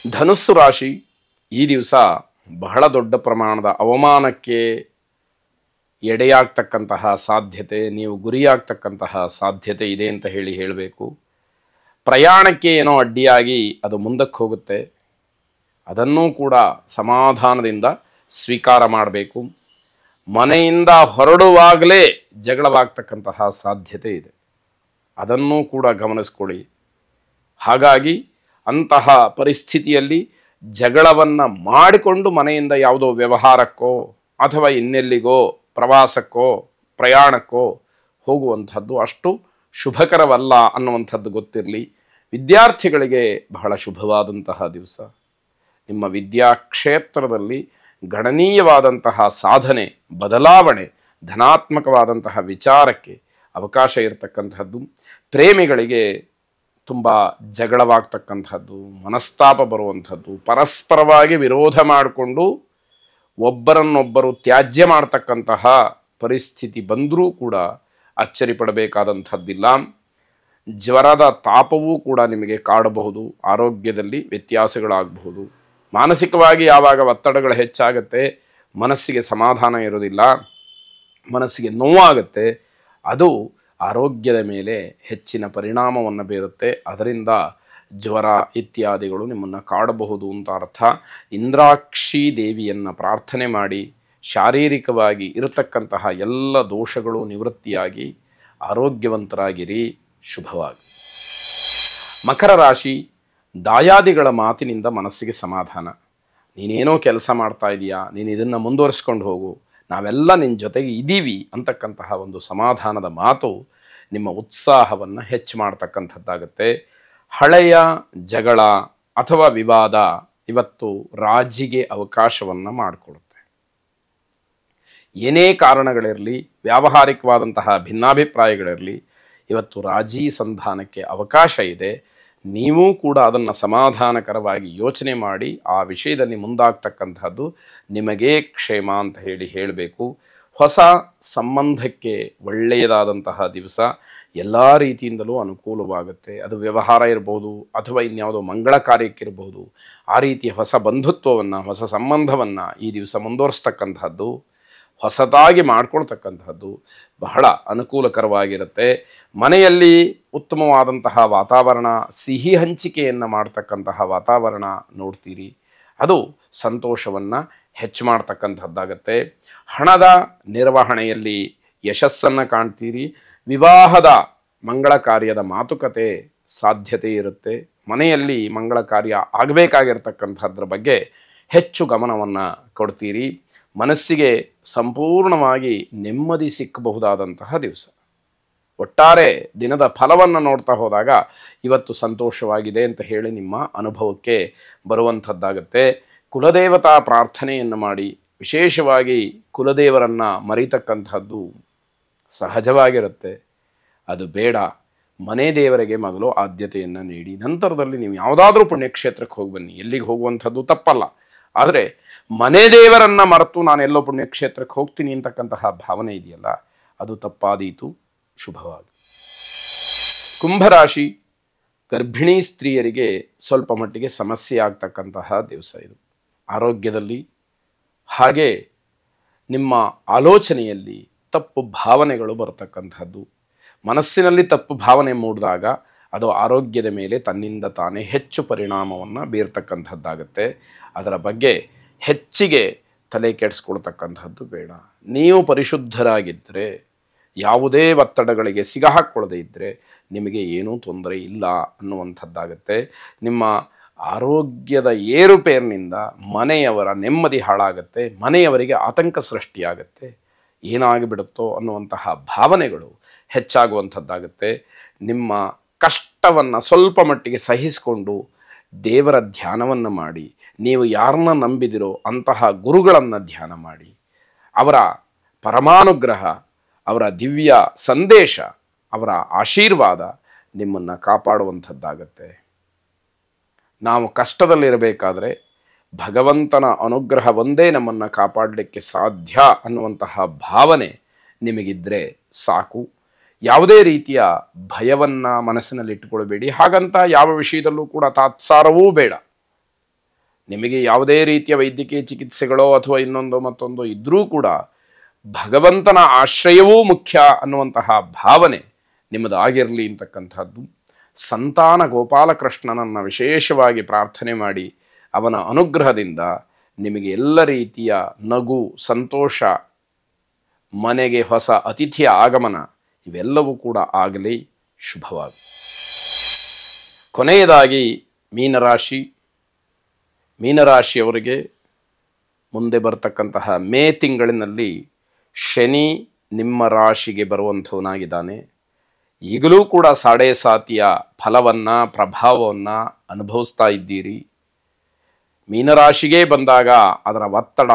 ಧನುಸ್ಸು ರಾಶಿ ಈ ದಿವಸ ಬಹಳ ದೊಡ್ಡ ಪ್ರಮಾಣದ ಅವಮಾನಕ್ಕೆ ಎಡೆಯಾಗ್ತಕ್ಕಂತಹ ಸಾಧ್ಯತೆ, ನೀವು ಗುರಿಯಾಗ್ತಕ್ಕಂತಹ ಸಾಧ್ಯತೆ ಇದೆ ಅಂತ ಹೇಳಬೇಕು. ಪ್ರಯಾಣಕ್ಕೆ ಏನೋ ಅಡ್ಡಿಯಾಗಿ ಅದು ಮುಂದಕ್ಕೆ ಹೋಗುತ್ತೆ. ಅದನ್ನೂ ಕೂಡ ಸಮಾಧಾನದಿಂದ ಸ್ವೀಕಾರ ಮಾಡಬೇಕು. ಮನೆಯಿಂದ ಹೊರಡುವಾಗಲೇ ಜಗಳವಾಗ್ತಕ್ಕಂತಹ ಸಾಧ್ಯತೆ ಇದೆ, ಅದನ್ನೂ ಕೂಡ ಗಮನಿಸ್ಕೊಳ್ಳಿ. ಹಾಗಾಗಿ ಅಂತಹ ಪರಿಸ್ಥಿತಿಯಲ್ಲಿ ಜಗಳವನ್ನು ಮಾಡಿಕೊಂಡು ಮನೆಯಿಂದ ಯಾವುದೋ ವ್ಯವಹಾರಕ್ಕೋ ಅಥವಾ ಇನ್ನೆಲ್ಲಿಗೋ ಪ್ರವಾಸಕ್ಕೋ ಪ್ರಯಾಣಕ್ಕೋ ಹೋಗುವಂಥದ್ದು ಅಷ್ಟು ಶುಭಕರವಲ್ಲ ಅನ್ನುವಂಥದ್ದು ಗೊತ್ತಿರಲಿ. ವಿದ್ಯಾರ್ಥಿಗಳಿಗೆ ಬಹಳ ಶುಭವಾದಂತಹ ದಿವಸ. ನಿಮ್ಮ ವಿದ್ಯಾಕ್ಷೇತ್ರದಲ್ಲಿ ಗಣನೀಯವಾದಂತಹ ಸಾಧನೆ, ಬದಲಾವಣೆ, ಧನಾತ್ಮಕವಾದಂತಹ ವಿಚಾರಕ್ಕೆ ಅವಕಾಶ ಇರತಕ್ಕಂಥದ್ದು. ಪ್ರೇಮಿಗಳಿಗೆ ತುಂಬ ಜಗಳವಾಗ್ತಕ್ಕಂಥದ್ದು, ಮನಸ್ತಾಪ ಬರುವಂಥದ್ದು, ಪರಸ್ಪರವಾಗಿ ವಿರೋಧ ಮಾಡಿಕೊಂಡು ಒಬ್ಬರನ್ನೊಬ್ಬರು ತ್ಯಾಜ್ಯ ಮಾಡ್ತಕ್ಕಂತಹ ಪರಿಸ್ಥಿತಿ ಬಂದರೂ ಕೂಡ ಅಚ್ಚರಿ ಪಡಬೇಕಾದಂಥದ್ದಿಲ್ಲ. ಜ್ವರದ ತಾಪವೂ ಕೂಡ ನಿಮಗೆ ಕಾಡಬಹುದು. ಆರೋಗ್ಯದಲ್ಲಿ ವ್ಯತ್ಯಾಸಗಳಾಗಬಹುದು. ಮಾನಸಿಕವಾಗಿ ಯಾವಾಗ ಒತ್ತಡಗಳು ಹೆಚ್ಚಾಗುತ್ತೆ, ಮನಸ್ಸಿಗೆ ಸಮಾಧಾನ ಇರೋದಿಲ್ಲ, ಮನಸ್ಸಿಗೆ ನೋವಾಗುತ್ತೆ, ಅದು ಆರೋಗ್ಯದ ಮೇಲೆ ಹೆಚ್ಚಿನ ಪರಿಣಾಮವನ್ನು ಬೀರುತ್ತೆ. ಅದರಿಂದ ಜ್ವರ ಇತ್ಯಾದಿಗಳು ನಿಮ್ಮನ್ನು ಕಾಡಬಹುದು ಅಂತ ಅರ್ಥ. ಇಂದ್ರಾಕ್ಷಿ ದೇವಿಯನ್ನು ಪ್ರಾರ್ಥನೆ ಮಾಡಿ ಶಾರೀರಿಕವಾಗಿ ಇರತಕ್ಕಂತಹ ಎಲ್ಲ ದೋಷಗಳು ನಿವೃತ್ತಿಯಾಗಿ ಆರೋಗ್ಯವಂತರಾಗಿರಿ. ಶುಭವಾಗಿ. ಮಕರ ರಾಶಿ, ದಾಯಾದಿಗಳ ಮಾತಿನಿಂದ ಮನಸ್ಸಿಗೆ ಸಮಾಧಾನ. ನೀನೇನೋ ಕೆಲಸ ಮಾಡ್ತಾ ಇದೀಯಾ, ನೀನು ಇದನ್ನು ಮುಂದುವರಿಸ್ಕೊಂಡು ಹೋಗು, ನಾವೆಲ್ಲ ನಿನ್ನ ಜೊತೆಗೆ ಇದ್ದೀವಿ ಅಂತಕ್ಕಂತಹ ಒಂದು ಸಮಾಧಾನದ ಮಾತು ನಿಮ್ಮ ಉತ್ಸಾಹವನ್ನು ಹೆಚ್ಚು ಮಾಡ್ತಕ್ಕಂಥದ್ದಾಗುತ್ತೆ. ಹಳೆಯ ಜಗಳ ಅಥವಾ ವಿವಾದ ಇವತ್ತು ರಾಜಿಗೆ ಅವಕಾಶವನ್ನು ಮಾಡಿಕೊಡುತ್ತೆ. ಏನೇ ಕಾರಣಗಳಿರಲಿ, ವ್ಯಾವಹಾರಿಕವಾದಂತಹ ಭಿನ್ನಾಭಿಪ್ರಾಯಗಳಿರಲಿ, ಇವತ್ತು ರಾಜಿ ಸಂಧಾನಕ್ಕೆ ಅವಕಾಶ ಇದೆ. ನೀವೂ ಕೂಡ ಅದನ್ನು ಸಮಾಧಾನಕರವಾಗಿ ಯೋಚನೆ ಮಾಡಿ ಆ ವಿಷಯದಲ್ಲಿ ಮುಂದಾಗ್ತಕ್ಕಂಥದ್ದು ನಿಮಗೇ ಕ್ಷೇಮ ಅಂತ ಹೇಳಬೇಕು. ಹೊಸ ಸಂಬಂಧಕ್ಕೆ ಒಳ್ಳೆಯದಾದಂತಹ ದಿವಸ. ಎಲ್ಲ ರೀತಿಯಿಂದಲೂ ಅನುಕೂಲವಾಗುತ್ತೆ. ಅದು ವ್ಯವಹಾರ ಇರಬಹುದು ಅಥವಾ ಇನ್ಯಾವುದೋ ಮಂಗಳ ಕಾರ್ಯಕ್ಕಿರಬಹುದು. ಆ ರೀತಿಯ ಹೊಸ ಬಂಧುತ್ವವನ್ನು, ಹೊಸ ಸಂಬಂಧವನ್ನು ಈ ದಿವಸ ಮುಂದುವರಿಸ್ತಕ್ಕಂಥದ್ದು, ಹೊಸದಾಗಿ ಮಾಡ್ಕೊಳ್ತಕ್ಕಂಥದ್ದು ಬಹಳ ಅನುಕೂಲಕರವಾಗಿರುತ್ತೆ. ಮನೆಯಲ್ಲಿ ಉತ್ತಮವಾದಂತಹ ವಾತಾವರಣ, ಸಿಹಿ ಹಂಚಿಕೆಯನ್ನು ಮಾಡ್ತಕ್ಕಂತಹ ವಾತಾವರಣ ನೋಡ್ತೀರಿ. ಅದು ಸಂತೋಷವನ್ನು ಹೆಚ್ಚು ಮಾಡ್ತಕ್ಕಂಥದ್ದಾಗತ್ತೆ. ಹಣದ ನಿರ್ವಹಣೆಯಲ್ಲಿ ಯಶಸ್ಸನ್ನು ಕಾಣ್ತೀರಿ. ವಿವಾಹದ ಮಂಗಳ ಕಾರ್ಯದ ಮಾತುಕತೆ ಸಾಧ್ಯತೆ ಇರುತ್ತೆ. ಮನೆಯಲ್ಲಿ ಮಂಗಳ ಕಾರ್ಯ ಆಗಬೇಕಾಗಿರ್ತಕ್ಕಂಥದ್ರ ಬಗ್ಗೆ ಹೆಚ್ಚು ಗಮನವನ್ನು ಕೊಡ್ತೀರಿ. ಮನಸ್ಸಿಗೆ ಸಂಪೂರ್ಣವಾಗಿ ನೆಮ್ಮದಿ ಸಿಕ್ಕಬಹುದಾದಂತಹ ದಿವಸ. ಒಟ್ಟಾರೆ ದಿನದ ಫಲವನ್ನು ನೋಡ್ತಾ ಹೋದಾಗ ಇವತ್ತು ಸಂತೋಷವಾಗಿದೆ ಅಂತ ಹೇಳಿ ನಿಮ್ಮ ಅನುಭವಕ್ಕೆ ಬರುವಂಥದ್ದಾಗತ್ತೆ. ಕುಲದೇವತಾ ಪ್ರಾರ್ಥನೆಯನ್ನು ಮಾಡಿ, ವಿಶೇಷವಾಗಿ ಕುಲದೇವರನ್ನು ಮರೀತಕ್ಕಂಥದ್ದು ಸಹಜವಾಗಿರುತ್ತೆ. ಅದು ಬೇಡ. ಮನೆ ದೇವರಿಗೆ ಮೊದಲು ಆದ್ಯತೆಯನ್ನು ನೀಡಿ, ನಂತರದಲ್ಲಿ ನೀವು ಯಾವುದಾದ್ರೂ ಪುಣ್ಯಕ್ಷೇತ್ರಕ್ಕೆ ಹೋಗಿ ಬನ್ನಿ. ಎಲ್ಲಿಗೆ ಹೋಗುವಂಥದ್ದು ತಪ್ಪಲ್ಲ. ಆದರೆ ಮನೆ ದೇವರನ್ನು ಮರೆತು ನಾನೆಲ್ಲೋ ಪುಣ್ಯಕ್ಷೇತ್ರಕ್ಕೆ ಹೋಗ್ತೀನಿ ಅಂತಕ್ಕಂತಹ ಭಾವನೆ ಇದೆಯಲ್ಲ, ಅದು ತಪ್ಪಾದೀತು. ಶುಭವಾಗಿ. ಕುಂಭರಾಶಿ, ಗರ್ಭಿಣಿ ಸ್ತ್ರೀಯರಿಗೆ ಸ್ವಲ್ಪ ಮಟ್ಟಿಗೆ ಸಮಸ್ಯೆ ಆಗ್ತಕ್ಕಂತಹ ದಿವಸ ಇದು. ಆರೋಗ್ಯದಲ್ಲಿ ಹಾಗೆ ನಿಮ್ಮ ಆಲೋಚನೆಯಲ್ಲಿ ತಪ್ಪು ಭಾವನೆಗಳು ಬರತಕ್ಕಂಥದ್ದು. ಮನಸ್ಸಿನಲ್ಲಿ ತಪ್ಪು ಭಾವನೆ ಮೂಡಿದಾಗ ಅದು ಆರೋಗ್ಯದ ಮೇಲೆ ತನ್ನಿಂದ ತಾನೇ ಹೆಚ್ಚು ಪರಿಣಾಮವನ್ನು ಬೀರ್ತಕ್ಕಂಥದ್ದಾಗತ್ತೆ. ಅದರ ಬಗ್ಗೆ ಹೆಚ್ಚಿಗೆ ತಲೆ ಕೆಡಿಸ್ಕೊಳ್ತಕ್ಕಂಥದ್ದು ಬೇಡ. ನೀವು ಪರಿಶುದ್ಧರಾಗಿದ್ದರೆ, ಯಾವುದೇ ಒತ್ತಡಗಳಿಗೆ ಸಿಗಹಾಕ್ಕೊಳ್ಳದೆ ಇದ್ದರೆ ನಿಮಗೆ ಏನೂ ತೊಂದರೆ ಇಲ್ಲ ಅನ್ನುವಂಥದ್ದಾಗತ್ತೆ. ನಿಮ್ಮ ಆರೋಗ್ಯದ ಏರುಪೇರಿನಿಂದ ಮನೆಯವರ ನೆಮ್ಮದಿ ಹಾಳಾಗತ್ತೆ, ಮನೆಯವರಿಗೆ ಆತಂಕ ಸೃಷ್ಟಿಯಾಗತ್ತೆ. ಏನಾಗಿಬಿಡುತ್ತೋ ಅನ್ನುವಂತಹ ಭಾವನೆಗಳು ಹೆಚ್ಚಾಗುವಂಥದ್ದಾಗತ್ತೆ. ನಿಮ್ಮ ಕಷ್ಟವನ್ನು ಸ್ವಲ್ಪ ಮಟ್ಟಿಗೆ ಸಹಿಸಿಕೊಂಡು ದೇವರ ಧ್ಯಾನವನ್ನು ಮಾಡಿ, ನೀವು ಯಾರನ್ನ ನಂಬಿದಿರೋ ಅಂತಹ ಗುರುಗಳನ್ನು ಧ್ಯಾನ ಮಾಡಿ, ಅವರ ಪರಮಾನುಗ್ರಹ, ಅವರ ದಿವ್ಯ ಸಂದೇಶ, ಅವರ ಆಶೀರ್ವಾದ ನಿಮ್ಮನ್ನು ಕಾಪಾಡುವಂಥದ್ದಾಗತ್ತೆ. ನಾವು ಕಷ್ಟದಲ್ಲಿರಬೇಕಾದ್ರೆ ಭಗವಂತನ ಅನುಗ್ರಹ ಒಂದೇ ನಮ್ಮನ್ನು ಕಾಪಾಡಲಿಕ್ಕೆ ಸಾಧ್ಯ ಅನ್ನುವಂತಹ ಭಾವನೆ ನಿಮಗಿದ್ದರೆ ಸಾಕು. ಯಾವುದೇ ರೀತಿಯ ಭಯವನ್ನು ಮನಸ್ಸಿನಲ್ಲಿ ಇಟ್ಟುಕೊಳ್ಬೇಡಿ. ಹಾಗಂತ ಯಾವ ವಿಷಯದಲ್ಲೂ ಕೂಡ ತಾತ್ಸಾರವೂ ಬೇಡ. ನಿಮಗೆ ಯಾವುದೇ ರೀತಿಯ ವೈದ್ಯಕೀಯ ಚಿಕಿತ್ಸೆಗಳೋ ಅಥವಾ ಇನ್ನೊಂದು ಮತ್ತೊಂದು ಇದ್ದರೂ ಕೂಡ ಭಗವಂತನ ಆಶ್ರಯವೂ ಮುಖ್ಯ ಅನ್ನುವಂತಹ ಭಾವನೆ ನಿಮ್ಮದಾಗಿರಲಿ ಅಂತಕ್ಕಂಥದ್ದು. ಸಂತಾನ ಗೋಪಾಲಕೃಷ್ಣನನ್ನು ವಿಶೇಷವಾಗಿ ಪ್ರಾರ್ಥನೆ ಮಾಡಿ ಅವನ ಅನುಗ್ರಹದಿಂದ ನಿಮಗೆ ಎಲ್ಲ ರೀತಿಯ ನಗು, ಸಂತೋಷ, ಮನೆಗೆ ಹೊಸ ಅತಿಥಿಯ ಆಗಮನ ಇವೆಲ್ಲವೂ ಕೂಡ ಆಗಲಿ. ಶುಭವಾಗಿ. ಕೊನೆಯದಾಗಿ ಮೀನರಾಶಿಯವರಿಗೆ ಮುಂದೆ ಬರ್ತಕ್ಕಂತಹ ಮೇ ತಿಂಗಳಿನಲ್ಲಿ ಶನಿ ನಿಮ್ಮ ರಾಶಿಗೆ ಬರುವಂಥವನಾಗಿದ್ದಾನೆ. ಈಗಲೂ ಕೂಡ ಸಾಡೆ ಸಾತಿಯ ಫಲವನ್ನು, ಪ್ರಭಾವವನ್ನು ಅನುಭವಿಸ್ತಾ ಇದ್ದೀರಿ. ಮೀನರಾಶಿಗೆ ಬಂದಾಗ ಅದರ ಒತ್ತಡ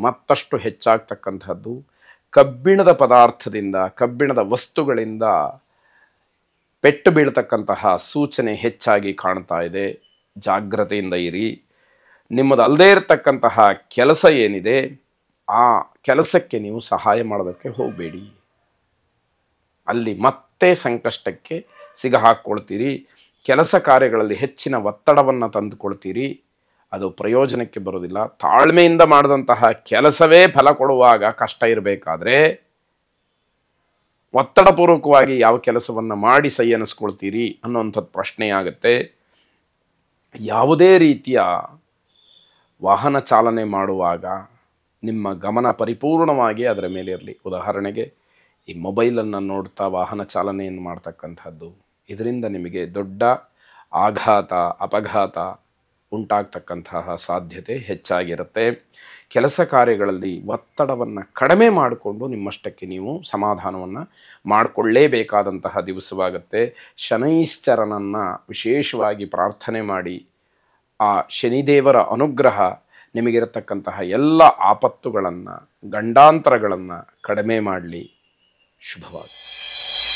ಮತ್ತಷ್ಟು ಹೆಚ್ಚಾಗ್ತಕ್ಕಂಥದ್ದು. ಕಬ್ಬಿಣದ ಪದಾರ್ಥದಿಂದ, ಕಬ್ಬಿಣದ ವಸ್ತುಗಳಿಂದ ಪೆಟ್ಟು ಬೀಳ್ತಕ್ಕಂತಹ ಸೂಚನೆ ಹೆಚ್ಚಾಗಿ ಕಾಣ್ತಾ ಇದೆ. ಜಾಗ್ರತೆಯಿಂದ ಇರಿ. ನಿಮ್ಮದು ಅಲ್ಲದೇ ಇರತಕ್ಕಂತಹ ಕೆಲಸ ಏನಿದೆ ಆ ಕೆಲಸಕ್ಕೆ ನೀವು ಸಹಾಯ ಮಾಡೋದಕ್ಕೆ ಹೋಗಬೇಡಿ. ಅಲ್ಲಿ ಮತ್ತೆ ಸಂಕಷ್ಟಕ್ಕೆ ಸಿಗಹಾಕ್ಕೊಳ್ತೀರಿ. ಕೆಲಸ ಕಾರ್ಯಗಳಲ್ಲಿ ಹೆಚ್ಚಿನ ಒತ್ತಡವನ್ನು ತಂದುಕೊಳ್ತೀರಿ. ಅದು ಪ್ರಯೋಜನಕ್ಕೆ ಬರೋದಿಲ್ಲ. ತಾಳ್ಮೆಯಿಂದ ಮಾಡಿದಂತಹ ಕೆಲಸವೇ ಫಲ ಕೊಡುವಾಗ ಕಷ್ಟ ಇರಬೇಕಾದ್ರೆ ಒತ್ತಡಪೂರ್ವಕವಾಗಿ ಯಾವ ಕೆಲಸವನ್ನು ಮಾಡಿ ಸೈ ಅನ್ನಿಸ್ಕೊಳ್ತೀರಿ ಅನ್ನೋಂಥದ್ದು ಪ್ರಶ್ನೆಯಾಗುತ್ತೆ. ಯಾವುದೇ ರೀತಿಯ ವಾಹನ ಚಾಲನೆ ಮಾಡುವಾಗ ನಿಮ್ಮ ಗಮನ ಪರಿಪೂರ್ಣವಾಗಿ ಅದರ ಮೇಲೆ ಇರಲಿ. ಉದಾಹರಣೆಗೆ ಈ ಮೊಬೈಲನ್ನು ನೋಡ್ತಾ ವಾಹನ ಚಾಲನೆಯನ್ನು ಮಾಡ್ತಕ್ಕಂಥದ್ದು, ಇದರಿಂದ ನಿಮಗೆ ದೊಡ್ಡ ಆಘಾತ, ಅಪಘಾತ ಉಂಟಾಗ್ತಕ್ಕಂತಹ ಸಾಧ್ಯತೆ ಹೆಚ್ಚಾಗಿರುತ್ತೆ. ಕೆಲಸ ಕಾರ್ಯಗಳಲ್ಲಿ ಒತ್ತಡವನ್ನು ಕಡಿಮೆ ಮಾಡಿಕೊಂಡು ನಿಮ್ಮಷ್ಟಕ್ಕೆ ನೀವು ಸಮಾಧಾನವನ್ನು ಮಾಡಿಕೊಳ್ಳೇಬೇಕಾದಂತಹ ದಿವಸವಾಗುತ್ತೆ. ಶನೈಶ್ಚರನನ್ನು ವಿಶೇಷವಾಗಿ ಪ್ರಾರ್ಥನೆ ಮಾಡಿ ಆ ಶನಿದೇವರ ಅನುಗ್ರಹ ನಿಮಗಿರತಕ್ಕಂತಹ ಎಲ್ಲ ಆಪತ್ತುಗಳನ್ನು, ಗಂಡಾಂತರಗಳನ್ನು ಕಡಿಮೆ ಮಾಡಲಿ. ಶುಭವಾಗಿ.